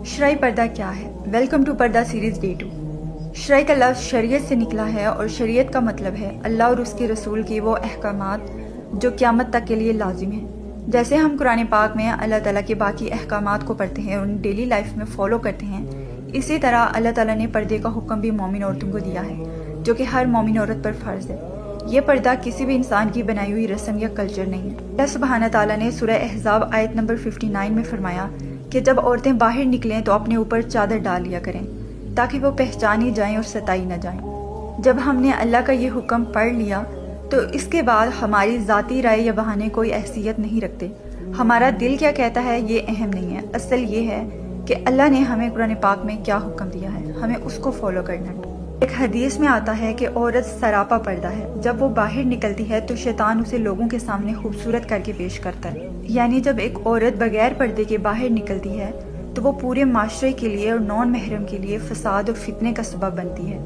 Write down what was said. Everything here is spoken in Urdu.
شرعی پردہ کیا ہے؟ ویلکم ٹو پردہ سیریز ڈے 2۔ شرعی کا لفظ شریعت سے نکلا ہے اور شریعت کا مطلب ہے اللہ اور اس کے رسول کے وہ احکامات جو قیامت تک کے لیے لازم ہیں۔ جیسے ہم قرآن پاک میں اللہ تعالیٰ کے باقی احکامات کو پڑھتے ہیں اور ڈیلی لائف میں فالو کرتے ہیں، اسی طرح اللہ تعالیٰ نے پردے کا حکم بھی مومن عورتوں کو دیا ہے، جو کہ ہر مومن عورت پر فرض ہے۔ یہ پردہ کسی بھی انسان کی بنائی ہوئی رسم یا کلچر نہیں ہے۔ اللہ سبحانہ تعالیٰ نے سورہ احزاب آیت نمبر 59 میں فرمایا کہ جب عورتیں باہر نکلیں تو اپنے اوپر چادر ڈال لیا کریں تاکہ وہ پہچانی جائیں اور ستائی نہ جائیں۔ جب ہم نے اللہ کا یہ حکم پڑھ لیا تو اس کے بعد ہماری ذاتی رائے یا بہانے کوئی اہمیت نہیں رکھتے۔ ہمارا دل کیا کہتا ہے یہ اہم نہیں ہے، اصل یہ ہے کہ اللہ نے ہمیں قرآن پاک میں کیا حکم دیا ہے، ہمیں اس کو فالو کرنا ہے۔ ایک حدیث میں آتا ہے کہ عورت سراپا پردہ ہے، جب وہ باہر نکلتی ہے تو شیطان اسے لوگوں کے سامنے خوبصورت کر کے پیش کرتا ہے۔ یعنی جب ایک عورت بغیر پردے کے باہر نکلتی ہے تو وہ پورے معاشرے کے لیے اور نان محرم کے لیے فساد اور فتنے کا سبب بنتی ہے۔